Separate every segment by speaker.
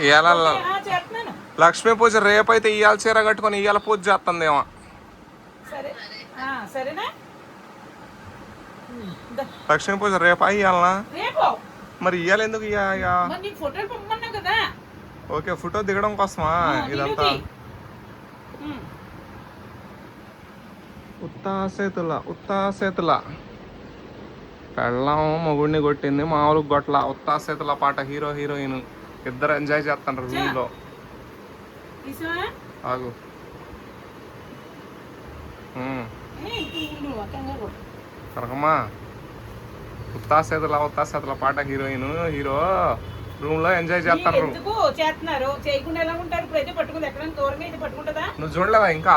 Speaker 1: ఇవాళ లక్ష్మీ పూజ రేపైతే ఇవాళ చీర కట్టుకొని ఇవాళ పూజ చేస్తుందేమో. లక్ష్మీ పూజ రేపా ఇవాళ? మరి ఇవాళ ఎందుకు? ఓకే, ఫోటో దిగడం కోసమా ఇదంతా? ఉత్తాసేతుల పెళ్ళం మొగుడిని కొట్టింది, మామూలు గొట్ల. ఉత్తాసేతుల పాట హీరో హీరోయిన్ ఇద్దరు ఎంజాయ్ చేస్తుంటారు రూమ్ లో. ఆగు. కనకమ్మా, ఉత్తాసేతుల పాట హీరోయిన్ హీరో రూమ్ లో ఎంజాయ్ చేస్తారు. నువ్వు చూడలేదా ఇంకా?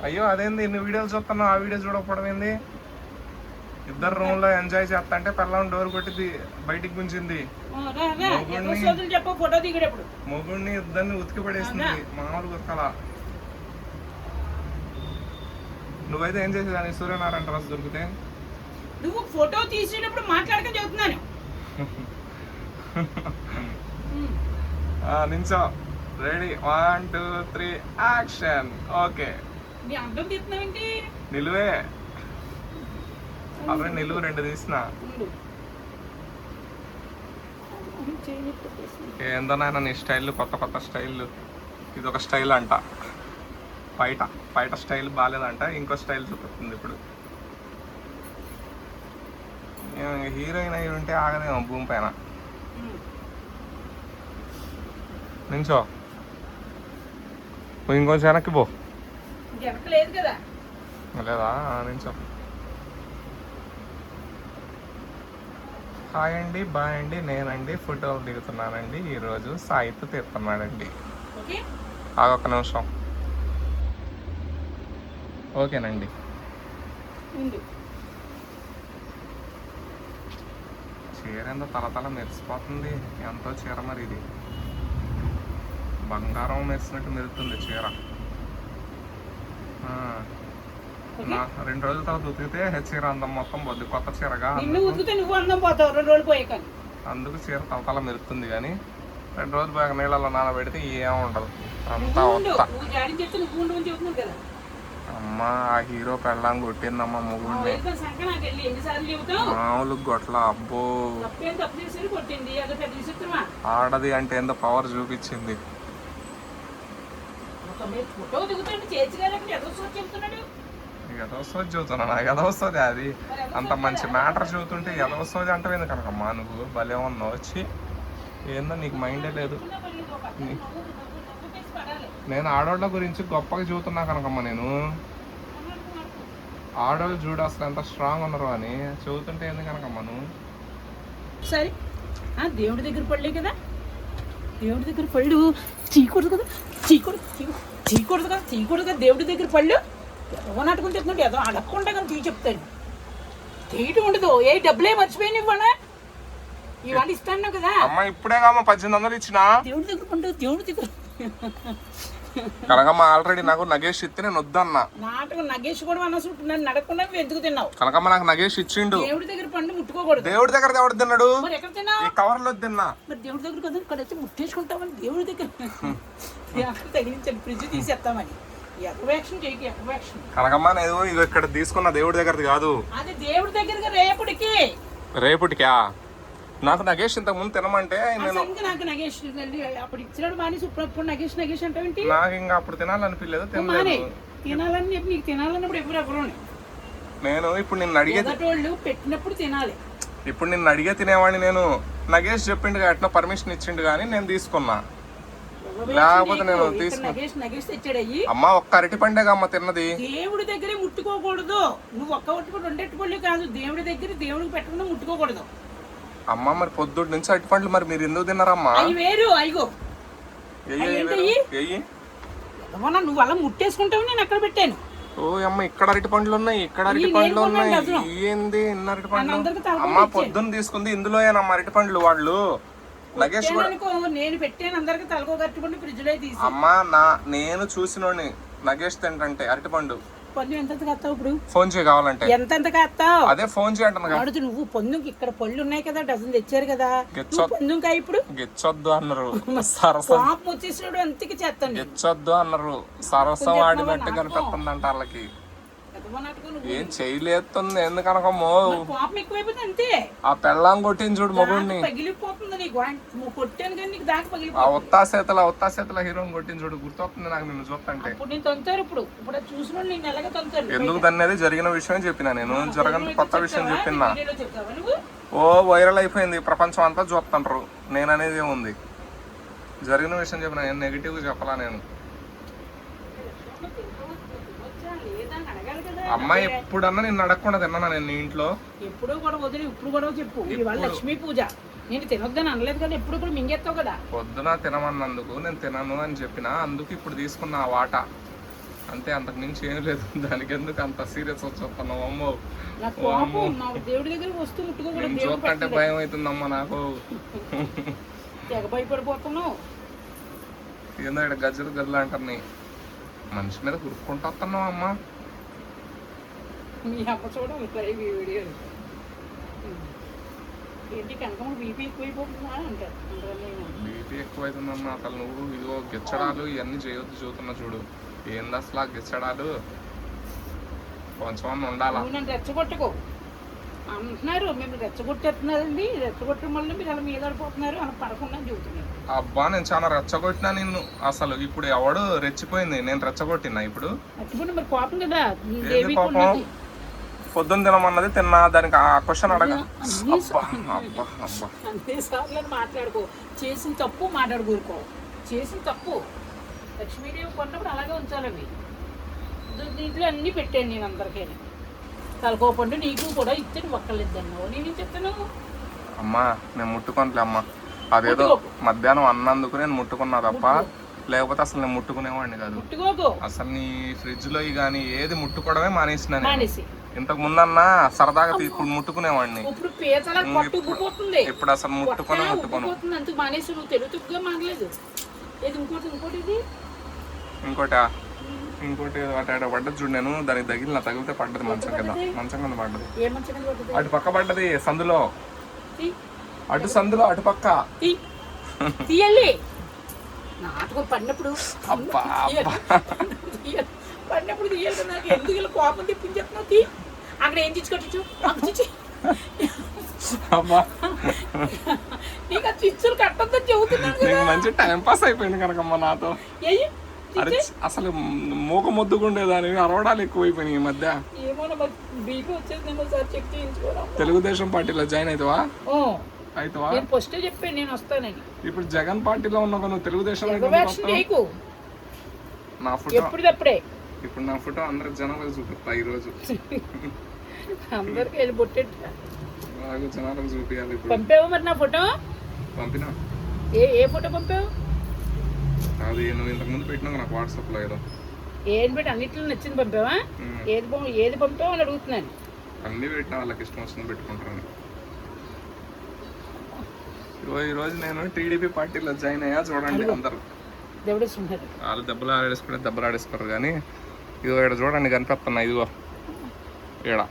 Speaker 1: అయ్యో అదేంది, నువ్వు వీడియోలు చూస్తున్నావు, ఆ వీడియో చూడకపోవడం ఏంది? ఇద్దరు రూమ్ లో ఎంజాయ్ చేస్తా అంటే పిల్లం డోర్ కొట్టి బయటికి గుంచింది. మొగుడిని ఇద్దరిని ఉతికి పడేసింది, మామూలు ఉతకల. నువ్వైతే ఏం చేసేదాన్ని సూర్యనారాయణ రాజు దొరికితే?
Speaker 2: నువ్వు ఫోటో తీసేటప్పుడు మాట్లాడక చెబుతున్నాను.
Speaker 1: నించో, రెడీ, 1 2 3 యాక్షన్. ఓకే, నిలువే. అవి నిలువు 2 తీసిన. ఏందో నాయన నీ స్టైల్, కొత్త స్టైల్. ఇది ఒక స్టైల్ అంట, బయట స్టైల్ బాగాలేదంట, ఇంకో స్టైల్ చూపిస్తుంది ఇప్పుడు. హీరోయిన్ అయి ఉంటే ఆగదేమో భూమి పైన. నించో, ఇంకొంచెం వెనక్కి పో. లేదా? నించో. హాయ్ అండి, బాయ్ అండి, నేనండి ఫోటోలు దిగుతున్నానండి. ఈరోజు సాయితో తీస్తున్నాడండి. ఆగొక్క నిమిషం. ఓకేనండి. చీర ఎంతో తలతల మెరిసిపోతుంది. ఎంతో చీర మరి ఇది, బంగారం మెరిసినట్టు మెరుతుంది చీర. 2 రోజుల తర్వాత ఉతికితే చీర అందం మొత్తం పోద్ది, కొత్త చీరగా. అందుకు చీర తలతల మెరుతుంది. కానీ 2 రోజులు బాగా నీళ్ళలో నానబెడితే ఏముండదు, అంతా వస్తా. అమ్మా, ఆ హీరో పెళ్ళాం కొట్టిందమ్మా మొగుడిని, మామూలు గొట్ల. అబ్బో, ఆడది అంటే ఎంత పవర్ చూపించింది. ఎదవసోది చూస్తున్నా, నాకు ఎదవస్తుంది అది. అంత మంచి మ్యాటర్ చూస్తుంటే ఎదవసోది అంటవేంది కనకమ్మా? నువ్వు భలే ఉన్నావు. వచ్చి ఏందో నీకు మైండే లేదు. నేను ఆడవాళ్ళ గురించి గొప్పగా చూస్తున్నా కనకమ్మ. నేను ఆడవాళ్ళు చూడు అసలు ఎంత స్ట్రాంగ్ ఉన్నారు అని చదువుతుంటే ఏంది కనకమ్మ నువ్వు?
Speaker 2: సరే, దేవుడి దగ్గర పడలే కదా, దేవుడి దగ్గర పళ్ళు చీకూడదు కదా, చీకూడదు కదా దేవుడి దగ్గర పళ్ళు. ఎవరు నాటుకుని చెప్తున్నాడు, ఏదో అడగకుండా కానీ తీ చెప్తాడు. తీయటం ఉండదు. ఏ డబ్బులే మర్చిపోయి ఇవ్వనా? ఇవాళ ఇస్తాను కదా
Speaker 1: అమ్మ. ఇప్పుడే కామ్మ 1800 ఇచ్చిన.
Speaker 2: దేవుడి దగ్గర పండు, దేవుడి దగ్గర.
Speaker 1: కనకమ్మ ఆల్రెడీ నాకు నగేష్ ఇస్తే నేను వద్దన్నా.
Speaker 2: నాటకం నగేష్ కూడా అన్న నన్ను నడకుండా ఎందుకు తిన్నావు?
Speaker 1: కనకమ్మ నాకు నగేష్ ఇచ్చిండు.
Speaker 2: దేవుడి దగ్గర పండు ముట్టుకోకూడదు.
Speaker 1: దేవుడి దగ్గర ఎవడు తిన్నాడు?
Speaker 2: మరి ఎక్కడ తిన్నావు?
Speaker 1: ఈ కవర్ లో తిన్నా.
Speaker 2: మరి దేవుడి దగ్గర కదా ఇక్కడ వచ్చి ముట్టేసుకుంటామని దేవుడి దగ్గర తగిలించండి, ఫ్రిడ్జ్ తీసేస్తామని.
Speaker 1: కనకమ్మ నేను ఇది ఇక్కడ తీసుకున్న దేవుడి దగ్గరది కాదు,
Speaker 2: అది దేవుడి దగ్గర.
Speaker 1: రేపటికా? నాకు నగేష్ ఇంతకు ముందు తినమంటే నేను
Speaker 2: నాకు నగేష్ అప్పుడు ఇచ్చినాడు మానేసి ఇప్పుడు నగేష్ అంటావేంటి?
Speaker 1: నాకు ఇంకా అప్పుడు తినాలనిపించలేదు, తినలేదు.
Speaker 2: తినాలని చెప్పి నీకు తినాలన్నప్పుడు ఎవరు
Speaker 1: నేను ఇప్పుడు నిన్ను అడిగే
Speaker 2: పెట్టినప్పుడు తినాలి.
Speaker 1: ఇప్పుడు నిన్ను అడిగే తినేవాడిని నేను. నగేష్ చెప్పిండు ఎట్లా పర్మిషన్ ఇచ్చిండు కానీ నేను తీసుకున్నా, లేకపోతే నేను తీసుకున్నా. అమ్మ ఒక్క అరటి పండేగా అమ్మ తిన్నది.
Speaker 2: దేవుడి దగ్గరే ముట్టుకోకూడదు. నువ్వు ఒక్క ఒట్టుకొని 2 అరటిపళ్ళు కాదు, దేవుడి దగ్గర దేవుడికి పెట్టకుండా ముట్టుకోకూడదు.
Speaker 1: అమ్మ మరి పొద్దుటి నుంచి అరటి పండ్లు మరి మీరు ఎందుకు తిన్నారమ్మా?
Speaker 2: వేరు అయ్యో నువ్వు అలా ముట్టేసుకుంటావు, నేను అక్కడ పెట్టాను.
Speaker 1: ఓ అమ్మ, ఇక్కడ అరటి పండ్లు ఉన్నాయి, ఇక్కడ అరటి పండ్లు ఉన్నాయి. ఏంది ఇన్ని అరటి పండ్లు? అమ్మ పొద్దున్న తీసుకుంది ఇందులోయేనమ్మా అరటి పండ్లు. వాళ్ళు నగేష్
Speaker 2: నేను పెట్టాను అందరికి తలకో అరటిపండు ఫ్రిడ్జ్ లో తీసి.
Speaker 1: అమ్మా నేను చూసినోని నగేష్ తింటే అరటి పండు
Speaker 2: పన్ను ఎంత కాస్తావు ఇప్పుడు?
Speaker 1: ఫోన్ చేయి కావాలంటే.
Speaker 2: ఎంత కాస్తావు?
Speaker 1: అదే ఫోన్ చేయి అంటున్నా.
Speaker 2: అడుగు నువ్వు పొందుకి ఇక్కడ పళ్ళు ఉన్నాయి కదా, డజన్ తెచ్చారు కదా, పొందుకా ఇప్పుడు
Speaker 1: గెచ్చొద్దు అన్నారు.
Speaker 2: పాప వచ్చేసాడు అంతకి చేస్తాను.
Speaker 1: గెచ్చొద్దు అన్నారు. సరసం ఆడినట్టు కనిపిస్తుందంట వాళ్ళకి. ఏం చేయలేస్తుంది ఎందుకనకమ్మో.
Speaker 2: పాపం ఎక్కువైపోతుంది అంతే.
Speaker 1: ఆ పెళ్ళాం కొట్టింది చూడు మొగుడిని.
Speaker 2: పగిలిపోతుంది నీకు. కొట్టాను కానీ నీకు దాకా
Speaker 1: ఆ
Speaker 2: పగిలిపోతుంది.
Speaker 1: ఉత్తాసేతల హీరోని కొట్టింది చూడు, గుర్తొస్తుంది నాకు నిన్ను చూస్తుంటే.
Speaker 2: ఇప్పుడు నేను తొంతారు. ఇప్పుడు చూసిన నేను ఎలాగ తొంతారు.
Speaker 1: ఎందుకు దన్నది జరిగిన విషయం చెప్పినా నేను. జరగని కొత్త విషయం చెప్పినా.
Speaker 2: చెప్తావా నువ్వు?
Speaker 1: ఓ వైరల్ అయిపోయింది, ప్రపంచం అంతా చూస్తుంటారు. నేను అనేది ఏముంది, జరిగిన విషయం చెప్పిన. నేను నెగిటివ్ చెప్పలా. నేను అమ్మాయి ఎప్పుడన్నా నేను అడగకుండా తిన్నానా నేను నీ ఇంట్లో?
Speaker 2: ఎప్పుడో కూడా వదిలి ఇప్పుడు కూడా చెప్పు. ఇవాళ లక్ష్మీ పూజ, నేను తినొద్దని అనలేదు కదా, ఎప్పుడు కూడా మింగేస్తావు కదా.
Speaker 1: పొద్దున తినమన్నందుకు నేను తినను అని చెప్పిన, అందుకు ఇప్పుడు తీసుకున్న ఆ వాటా అంతే, అంతకు మించి ఏం లేదు. దానికి ఎందుకు అంత సీరియస్ వచ్చేస్తున్నావు? అమ్మో
Speaker 2: దేవుడి దగ్గర వస్తూ ముట్టుకోకూడదు.
Speaker 1: చూస్తుంటే భయం అవుతుందమ్మా నాకు.
Speaker 2: తెగ భయపడిపోతున్నావు.
Speaker 1: ఏందో ఇక్కడ గజ్జలు అంటారు. మనిషి మీద కురుక్కుంటూ వస్తున్నావు అమ్మా.
Speaker 2: మీ అమ్మ చూడాలి వీడియో. ఏంటి కనకమ్మ బీపీ ఎక్కువైపోతుందా అంటారు.
Speaker 1: బీపీ ఎక్కువైతుందమ్మా. అసలు నువ్వు ఇదిగో గిచ్చడాలు ఇవన్నీ చేయొద్దు చూస్తున్నా చూడు. ఏంది అసలు ఆ గిచ్చడాలు? కొంచెం ఉండాలా.
Speaker 2: నన్ను రెచ్చగొట్టుకో అంటున్నారు. మేము రెచ్చగొట్టేస్తున్నారండి, రెచ్చగొట్టడం వల్ల మీరు అలా మీద పడిపోతున్నారు, అలా పడకుండా చూస్తున్నారు.
Speaker 1: అబ్బా నేను చాలా రెచ్చగొట్టినా నిన్ను. అసలు ఇప్పుడు ఎవడు రెచ్చిపోయింది? నేను రెచ్చగొట్టినా ఇప్పుడు?
Speaker 2: రెచ్చగొట్టి మరి కోపం కదా.
Speaker 1: కోపం పొద్దున్న తినమన్నది తిన్నా, దానికి ఆ క్వశ్చన్ అడగ.
Speaker 2: అన్నిసార్లు మాట్లాడుకో. చేసిన తప్పు మాట్లాడుకోరుకో. చేసిన తప్పు లక్ష్మీదేవి కొన్నప్పుడు అలాగే ఉంచాలి. అవి దీంట్లో అన్నీ పెట్టాను నేను అందరికీ. తలకోపండు నీకు కూడా ఇచ్చాను, ఒక్కళ్ళిద్దన్నావు. నేను చెప్తాను
Speaker 1: అమ్మా. నేను ముట్టుకోనులే అమ్మా. అదేదో మధ్యాహ్నం అన్నందుకు నేను ముట్టుకున్నా తప్ప, లేకపోతే అసలు నేను ముట్టుకునేవాడిని కాదు. అసలు నీ ఫ్రిడ్జ్ లో కానీ ఏది ముట్టుకోవడమే మానేసిన. ఇంతకు ముందన్నా సరదాగా ఇప్పుడు ముట్టుకునేవాడిని. ఇప్పుడు అసలు ముట్టుకోను. ఇంకోటి అటు పడ్డది చూడు. నేను దానికి తగిలితే పడ్డది మంచం కింద పడ్డది. అటు పక్క పడ్డది సందులో. అటు సందులో అటు పక్క
Speaker 2: నాటకం పడినప్పుడు తీయాలి. నాకు ఎందుకు కోపం తెప్పించేస్తున్నావు? అక్కడ ఏం తెచ్చుకోవచ్చు? నీకు ఆ చిచ్చులు కట్టొద్దని చెబుతున్నాను.
Speaker 1: మంచి టైం పాస్ అయిపోయింది కనుకమ్మా నాతో. అసలు మూక ముద్దుకుండేదాని అరవడాలు ఎక్కువైపోయినాయి ఈ మధ్య. తెలుగుదేశం పార్టీలో జాయిన్ అవుతావా?
Speaker 2: ఫస్ట్ చెప్పాను నేను వస్తానని.
Speaker 1: ఇప్పుడు జగన్ పార్టీలో ఉన్నా నువ్వు తెలుగుదేశం. నా ఫోటో ఇప్పుడు నా ఫోటో అందరికి జనాలకు చూపిస్తా ఈ రోజు.
Speaker 2: అందరికి వెళ్ళి పొట్టేట్టు
Speaker 1: జనాలకు చూపించాలి.
Speaker 2: పంపావు మరి నా ఫోటో?
Speaker 1: పంపినా.
Speaker 2: ఏ ఫోటో పంపావు?
Speaker 1: అది నువ్వు ఇంతకు ముందు పెట్టినా నాకు వాట్సాప్ లో. ఏదో
Speaker 2: ఏది పెట్టి అన్నిట్లో నచ్చింది పంపావా? ఏది పంపావు అని అడుగుతున్నాను.
Speaker 1: అన్ని పెట్టినా వాళ్ళకి ఇష్టం వచ్చింది పెట్టుకుంటారని. ఈ రోజు నేను టీడీపీ పార్టీలో జాయిన్ అయ్యా. చూడండి అందరు వాళ్ళు దెబ్బలు ఆడేసుకోరు కానీ ఇదిగో ఇక్కడ చూడండి కనిపిస్తున్నా. ఇదిగో ఇక్కడ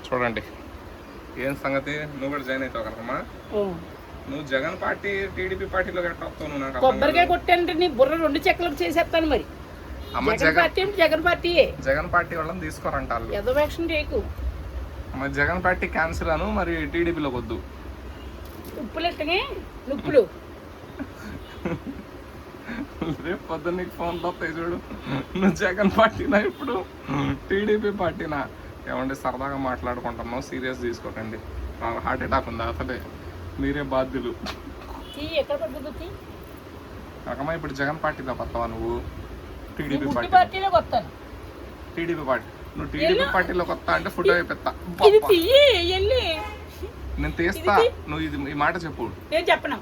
Speaker 1: చూడండి. ఏం సంగతి? నువ్వు కూడా జాయిన్ అవుతావు కదమ్మా. నువ్వు జగన్ పార్టీ టీడీపీ పార్టీలో వస్తావు. నువ్వు నాకు
Speaker 2: కొబ్బరికాయ కొట్టానంటే నీ బుర్ర 2 చెక్కలకు చేసేస్తాను. మరి
Speaker 1: అమ్మ
Speaker 2: జగన్
Speaker 1: పార్టీ వాళ్ళని తీసుకోరంటారు. జగన్ పార్టీ క్యాన్సిల్ అను. మరి టీడీపీలోకి వద్దు.
Speaker 2: ఉప్పులెట్టనే నుప్పులు
Speaker 1: రేపు పొద్దున్న నీకు ఫోన్ వస్తాయి చూడు. నువ్వు జగన్ పార్టీనా ఇప్పుడు టీడీపీ పార్టీనా? ఏమండి సరదాగా మాట్లాడుకుంటున్నావు, సీరియస్ తీసుకోకండి. హార్ట్ అటాక్ ఉందా? అసలే మీరే బాధ్యులు. కాకమ్మా ఇప్పుడు జగన్ పార్టీలో వస్తావా నువ్వు? టీడీపీ పార్టీలో వస్తాను. టీడీపీ పార్టీ నువ్వు టీడీపీ పార్టీలోకి వస్తా అంటే ఫోటో అయిపోతా. నేను తీస్తా. నువ్వు ఈ మాట చెప్పు.
Speaker 2: నేను చెప్పను.